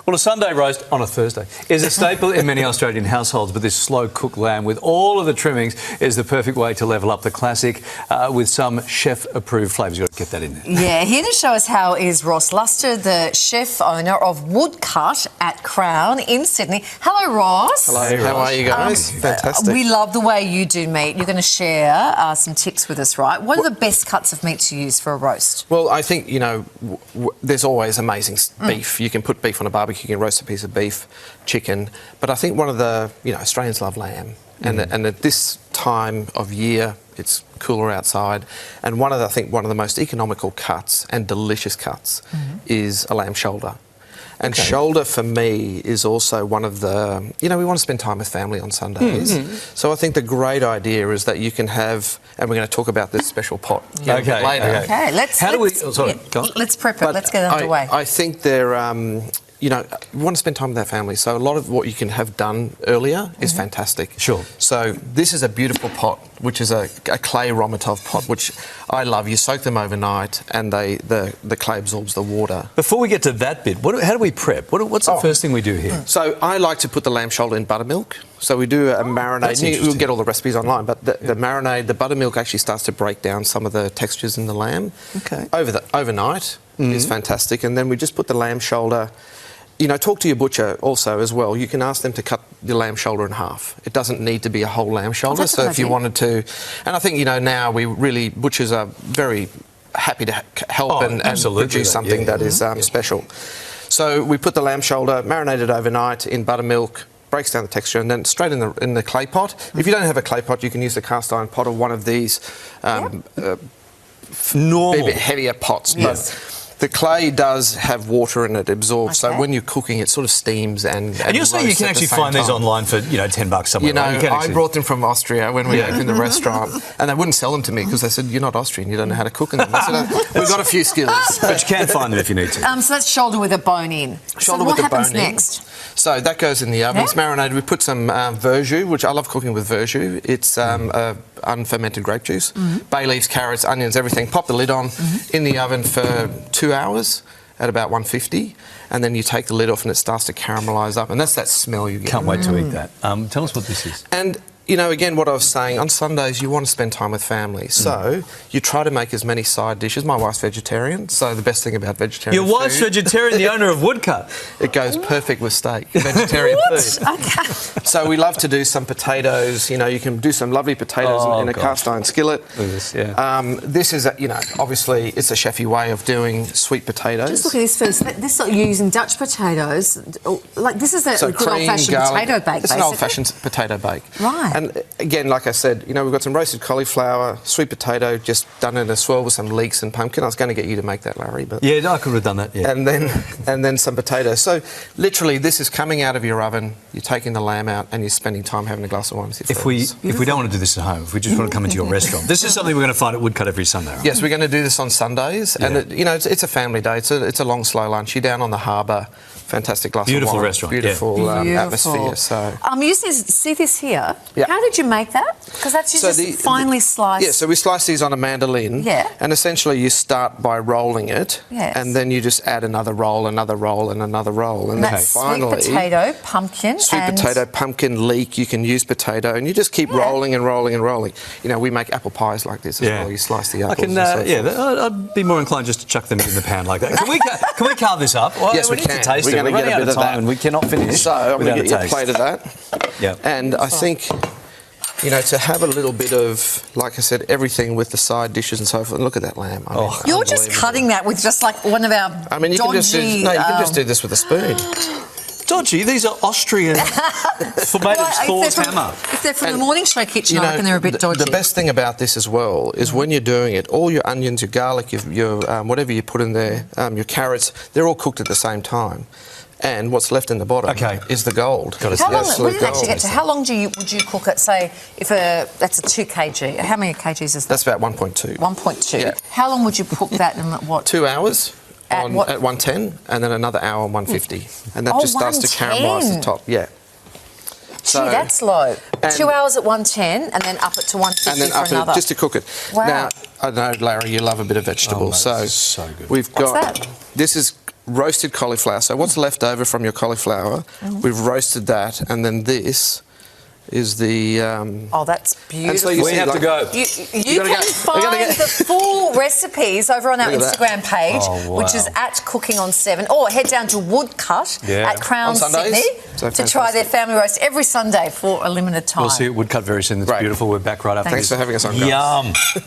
Well, a Sunday roast on a Thursday is a staple in many Australian households, but this slow-cooked lamb with all of the trimmings is the perfect way to level up the classic with some chef-approved flavours. You've got to get that in there. Yeah, here to show us how is Ross Luster, the chef owner of Woodcut at Crown in Sydney. Hello, Ross. Hello, hey, how are you guys? Fantastic. We love the way you do meat. You're going to share some tips with us, right? What are the best cuts of meat to use for a roast? Well, I think, you know, there's always amazing beef. You can put beef on a barbecue, you can roast a piece of beef, chicken. But I think one of the, you know, Australians love lamb. And at this time of year, it's cooler outside. And I think one of the most economical cuts and delicious cuts is a lamb shoulder. And shoulder for me is also one of the, you know, we want to spend time with family on Sundays. So I think the great idea is that you can have, and we're going to talk about this special pot later. Okay, let's prep it. Let's get it underway. I think they're, you know, we want to spend time with our family. So a lot of what you can have done earlier is fantastic. Sure. So this is a beautiful pot, which is a clay Römertopf pot, which I love. You soak them overnight and the clay absorbs the water. Before we get to that bit, how do we prep? What's the first thing we do here? So I like to put the lamb shoulder in buttermilk. So we do a marinade. You'll get all the recipes online, but the marinade, the buttermilk actually starts to break down some of the textures in the lamb. Overnight is fantastic. And then we just put the lamb shoulder. You know, talk to your butcher also as well. You can ask them to cut your lamb shoulder in half. It doesn't need to be a whole lamb shoulder. So if you wanted to, and I think, you know, now butchers are very happy to help and produce something that is special. So we put the lamb shoulder marinated overnight in buttermilk, breaks down the texture, and then straight in the clay pot. If you don't have a clay pot, you can use the cast iron pot or one of these normal, bit heavier pots. But the clay does have water in it, absorbs. So when you're cooking, it sort of steams and you're saying you can actually find these online for, you know, $10 somewhere. You know, I brought them from Austria when we opened the restaurant, and they wouldn't sell them to me because they said, "You're not Austrian, you don't know how to cook them." I said, "We've got a few skills, but you can find them if you need to." So that's shoulder with a bone in. Shoulder with a bone in. Next? So that goes in the oven. It's marinated. We put some verjus, which I love cooking with verjus. It's unfermented grape juice, bay leaves, carrots, onions, everything. Pop the lid on in the oven for 2 hours at about 150, and then you take the lid off and it starts to caramelise up, and that's that smell you get. Can't wait to eat that. Tell us what this is. And you know, again, what I was saying, on Sundays you want to spend time with family, so you try to make as many side dishes. My wife's vegetarian, so the best thing about vegetarian Your wife's vegetarian, the owner of Woodcut. It goes perfect with steak, vegetarian food. Okay. So we love to do some potatoes. You know, you can do some lovely potatoes in a cast iron skillet. This is, you know, obviously it's a chefy way of doing sweet potatoes. Just look at this first. This is using Dutch potatoes. Like, this is a good old-fashioned potato bake, It's an old-fashioned potato bake. Right. And again, like I said, you know, we've got some roasted cauliflower, sweet potato, just done in a swirl with some leeks and pumpkin. I was going to get you to make that, Larry, but yeah, I could have done that. Yeah. And then some potatoes. So literally, this is coming out of your oven. You're taking the lamb out, and you're spending time having a glass of wine with your friends. If we don't want to do this at home, if we just want to come into your restaurant, this is something we're going to find at Woodcut every Sunday. Right? Yes, we're going to do this on Sundays, and you know, it's a family day. It's a long, slow lunch. You're down on the harbour. Fantastic glass of wine. Beautiful restaurant. Beautiful atmosphere. So you see this here. Yeah. How did you make that? Because that's just finely sliced. Yeah, so we slice these on a mandolin. Yeah. And essentially you start by rolling it. Yes. And then you just add another roll, and another roll. And that's finally, sweet potato, pumpkin. Potato, pumpkin, leek. You can use potato, and you just keep rolling and rolling and rolling. You know, we make apple pies like this as well. You slice the apples. I'd be more inclined just to chuck them in the pan like that. Can we carve this up? Well, yes, we can. We're going to get a bit of that. And we cannot finish. So I'm going to get you a plate of that. Yeah. And I think, you know, to have a little bit of, like I said, everything with the side dishes and so forth. And look at that lamb. I mean, you're just cutting that with just like one of our you can just do this with a spoon. Dodgy, these are Austrian tomatoes, Thor's hammer. If they're from the morning show kitchen, I reckon they're a bit dodgy. The best thing about this as well is when you're doing it, all your onions, your garlic, your whatever you put in there, your carrots, they're all cooked at the same time. And what's left in the bottom is the gold. We didn't actually get to how long would you cook it? Say, if that's a 2 kg. How many kgs is that? That's about 1.2. 1.2. Yeah. How long would you cook that in? What? 2 hours. At 110, and then another hour on 150, and that just starts to caramelise the top. Yeah. So gee, that's low. 2 hours at 110, and then up it to 150 and then for another. Just to cook it. Wow. Now I know, Larry, you love a bit of vegetables, so good. We've got What's that? This is roasted cauliflower. So what's left over from your cauliflower, we've roasted that, and then this is the... oh, that's beautiful. We have to go. You can find the full recipes over on our Instagram page, which is at Cooking on 7, or head down to Woodcut at Crown Sydney to try their family roast every Sunday for a limited time. We'll see you at Woodcut very soon. That's beautiful. We're back right after Thanks this. for having us on, guys. Yum.